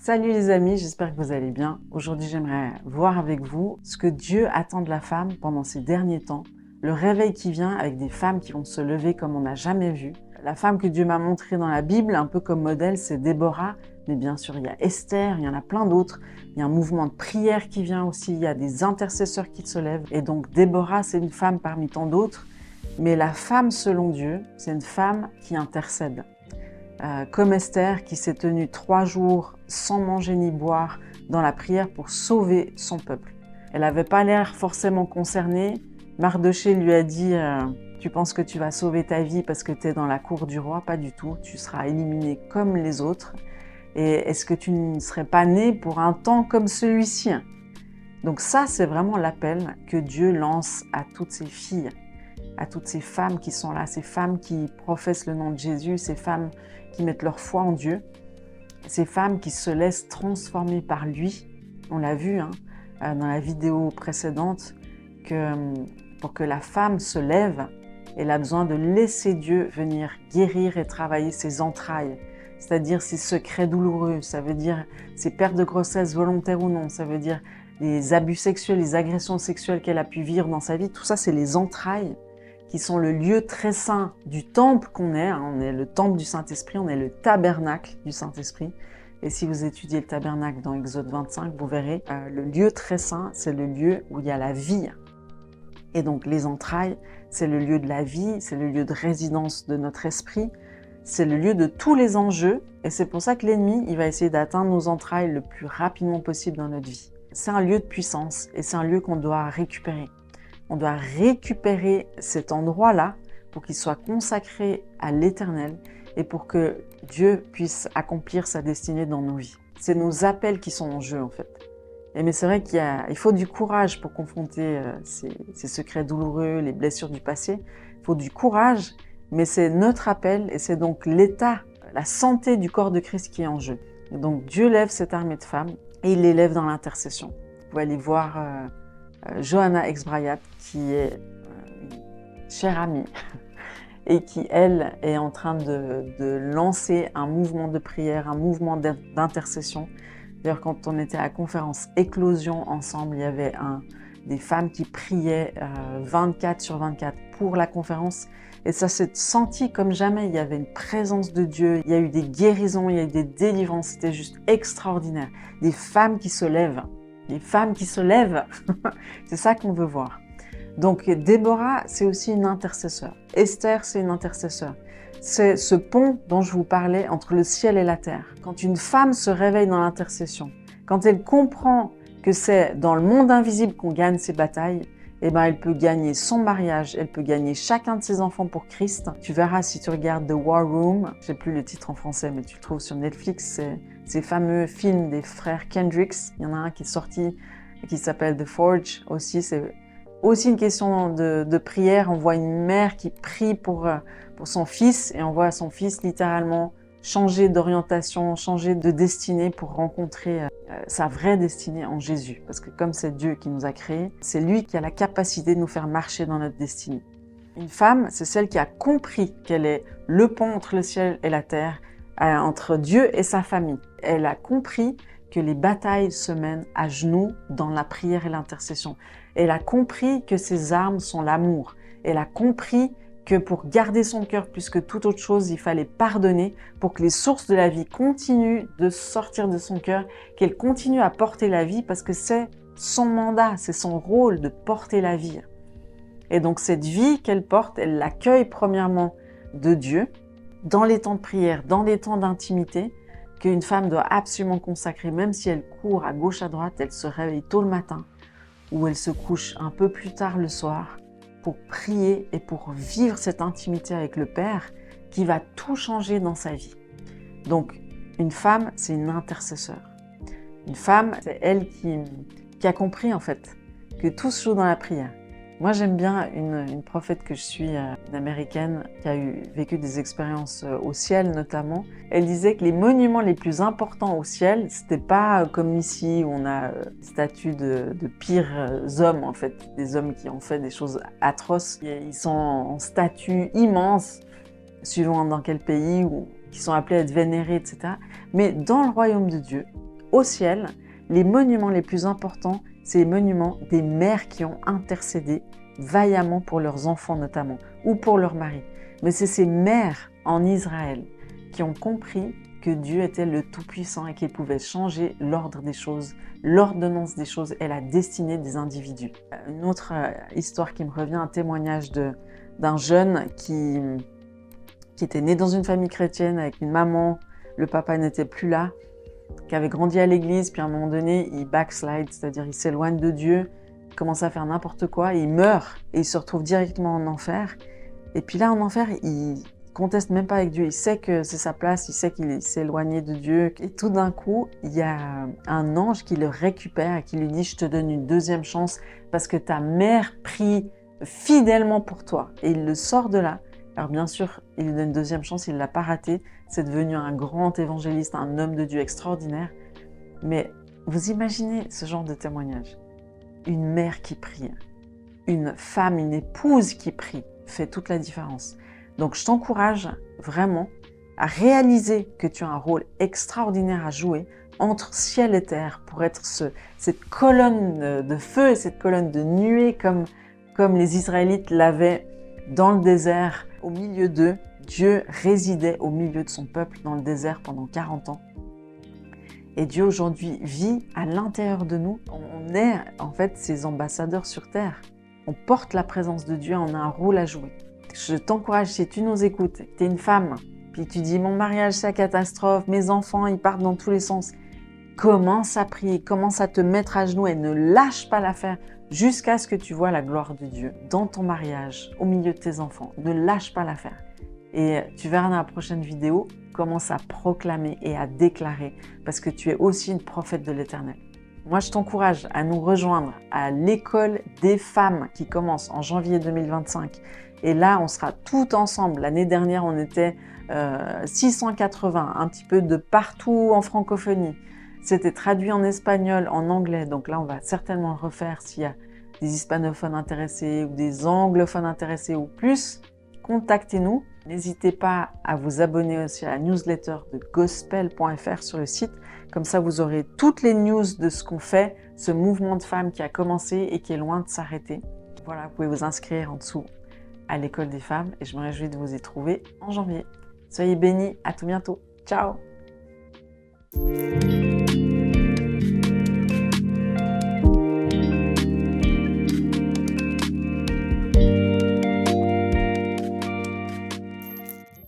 Salut les amis, j'espère que vous allez bien. Aujourd'hui, j'aimerais voir avec vous ce que Dieu attend de la femme pendant ces derniers temps. Le réveil qui vient avec des femmes qui vont se lever comme on n'a jamais vu. La femme que Dieu m'a montrée dans la Bible, un peu comme modèle, c'est Déborah. Mais bien sûr, il y a Esther, il y en a plein d'autres. Il y a un mouvement de prière qui vient aussi, il y a des intercesseurs qui se lèvent. Et donc Déborah, c'est une femme parmi tant d'autres. Mais la femme selon Dieu, c'est une femme qui intercède. Comme Esther qui s'est tenue 3 jours sans manger ni boire dans la prière pour sauver son peuple. Elle n'avait pas l'air forcément concernée. Mardoché lui a dit tu penses que tu vas sauver ta vie parce que tu es dans la cour du roi? Pas du tout, tu seras éliminé comme les autres. Et est-ce que tu ne serais pas né pour un temps comme celui-ci? Donc ça, c'est vraiment l'appel que Dieu lance à toutes ces filles, à toutes ces femmes qui sont là, ces femmes qui professent le nom de Jésus, ces femmes qui mettent leur foi en Dieu, ces femmes qui se laissent transformer par lui. On l'a vu dans la vidéo précédente, que pour que la femme se lève, elle a besoin de laisser Dieu venir guérir et travailler ses entrailles, c'est-à-dire ses secrets douloureux, ça veut dire ses pertes de grossesse volontaires ou non, ça veut dire les abus sexuels, les agressions sexuelles qu'elle a pu vivre dans sa vie, tout ça c'est les entrailles qui sont le lieu très saint du temple qu'on est. On est le temple du Saint-Esprit, on est le tabernacle du Saint-Esprit. Et si vous étudiez le tabernacle dans Exode 25, vous verrez, le lieu très saint, c'est le lieu où il y a la vie. Et donc les entrailles, c'est le lieu de la vie, c'est le lieu de résidence de notre esprit, c'est le lieu de tous les enjeux. Et c'est pour ça que l'ennemi, il va essayer d'atteindre nos entrailles le plus rapidement possible dans notre vie. C'est un lieu de puissance et c'est un lieu qu'on doit récupérer. On doit récupérer cet endroit-là pour qu'il soit consacré à l'Éternel et pour que Dieu puisse accomplir sa destinée dans nos vies. C'est nos appels qui sont en jeu en fait. Mais c'est vrai qu'il faut du courage pour confronter ces secrets douloureux, les blessures du passé. Il faut du courage, mais c'est notre appel et c'est donc l'état, la santé du corps de Christ qui est en jeu. Et donc Dieu lève cette armée de femmes et il les lève dans l'intercession. Vous pouvez aller voir Johanna Exbrayat, qui est une chère amie et qui, elle, est en train de lancer un mouvement de prière, un mouvement d'intercession. D'ailleurs, quand on était à la conférence Éclosion ensemble, il y avait des femmes qui priaient 24/24 pour la conférence. Et ça s'est senti comme jamais. Il y avait une présence de Dieu, il y a eu des guérisons, il y a eu des délivrances. C'était juste extraordinaire. Des femmes qui se lèvent. Les femmes qui se lèvent, c'est ça qu'on veut voir. Donc Déborah, c'est aussi une intercesseur. Esther, c'est une intercesseur. C'est ce pont dont je vous parlais entre le ciel et la terre. Quand une femme se réveille dans l'intercession, quand elle comprend que c'est dans le monde invisible qu'on gagne ses batailles, eh ben elle peut gagner son mariage, elle peut gagner chacun de ses enfants pour Christ. Tu verras si tu regardes The War Room, je sais plus le titre en français, mais tu le trouves sur Netflix, c'est ces fameux films des frères Kendricks. Il y en a un qui est sorti qui s'appelle The Forge aussi. C'est aussi une question de prière. On voit une mère qui prie pour son fils et on voit son fils littéralement changer d'orientation, changer de destinée pour rencontrer sa vraie destinée en Jésus. Parce que comme c'est Dieu qui nous a créés, c'est lui qui a la capacité de nous faire marcher dans notre destinée. Une femme, c'est celle qui a compris qu'elle est le pont entre le ciel et la terre, entre Dieu et sa famille. Elle a compris que les batailles se mènent à genoux dans la prière et l'intercession. Elle a compris que ses armes sont l'amour. Elle a compris que pour garder son cœur plus que toute autre chose, il fallait pardonner pour que les sources de la vie continuent de sortir de son cœur, qu'elle continue à porter la vie parce que c'est son mandat, c'est son rôle de porter la vie. Et donc cette vie qu'elle porte, elle l'accueille premièrement de Dieu, dans les temps de prière, dans les temps d'intimité, qu'une femme doit absolument consacrer, même si elle court à gauche, à droite, elle se réveille tôt le matin, ou elle se couche un peu plus tard le soir, pour prier et pour vivre cette intimité avec le Père, qui va tout changer dans sa vie. Donc, une femme, c'est une intercesseur. Une femme, c'est elle qui a compris en fait, que tout se joue dans la prière. Moi, j'aime bien une prophète que je suis, une américaine, qui a vécu des expériences au ciel notamment. Elle disait que les monuments les plus importants au ciel, c'était pas comme ici où on a des statues de pires hommes en fait, des hommes qui ont fait des choses atroces. Ils sont en statues immenses, suivant dans quel pays, ou qui sont appelés à être vénérés, etc. Mais dans le royaume de Dieu, au ciel, les monuments les plus importants, c'est les monuments des mères qui ont intercédé vaillamment pour leurs enfants notamment, ou pour leur mari. Mais c'est ces mères en Israël qui ont compris que Dieu était le Tout-Puissant et qu'il pouvait changer l'ordre des choses, l'ordonnance des choses et la destinée des individus. Une autre histoire qui me revient, un témoignage d'un jeune qui était né dans une famille chrétienne avec une maman, le papa n'était plus là, qui avait grandi à l'église, puis à un moment donné, il backslide, c'est-à-dire il s'éloigne de Dieu, il commence à faire n'importe quoi, il meurt et il se retrouve directement en enfer. Et puis là, en enfer, il conteste même pas avec Dieu, il sait que c'est sa place, il sait qu'il s'est éloigné de Dieu. Et tout d'un coup, il y a un ange qui le récupère et qui lui dit « Je te donne une deuxième chance parce que ta mère prie fidèlement pour toi. » Et il le sort de là. Alors bien sûr, il lui donne une deuxième chance, il ne l'a pas raté. C'est devenu un grand évangéliste, un homme de Dieu extraordinaire. Mais vous imaginez ce genre de témoignage? Une mère qui prie, une femme, une épouse qui prie, fait toute la différence. Donc je t'encourage vraiment à réaliser que tu as un rôle extraordinaire à jouer entre ciel et terre pour être cette colonne de feu et cette colonne de nuée comme les Israélites l'avaient dans le désert au milieu d'eux. Dieu résidait au milieu de son peuple dans le désert pendant 40 ans. Et Dieu aujourd'hui vit à l'intérieur de nous. On est en fait ses ambassadeurs sur terre. On porte la présence de Dieu, on a un rôle à jouer. Je t'encourage, si tu nous écoutes, tu es une femme, puis tu dis « mon mariage c'est la catastrophe, mes enfants ils partent dans tous les sens », commence à prier, commence à te mettre à genoux et ne lâche pas l'affaire jusqu'à ce que tu vois la gloire de Dieu dans ton mariage, au milieu de tes enfants. Ne lâche pas l'affaire. Et tu verras dans la prochaine vidéo, commence à proclamer et à déclarer parce que tu es aussi une prophète de l'Éternel. Moi, je t'encourage à nous rejoindre à l'école des femmes qui commence en janvier 2025. Et là, on sera tout ensemble. L'année dernière, on était 680, un petit peu de partout en francophonie. C'était traduit en espagnol, en anglais. Donc là, on va certainement le refaire s'il y a des hispanophones intéressés ou des anglophones intéressés ou plus. Contactez-nous. N'hésitez pas à vous abonner aussi à la newsletter de gospel.fr sur le site. Comme ça, vous aurez toutes les news de ce qu'on fait, ce mouvement de femmes qui a commencé et qui est loin de s'arrêter. Voilà, vous pouvez vous inscrire en dessous à l'école des femmes et je me réjouis de vous y trouver en janvier. Soyez bénis, à tout bientôt. Ciao!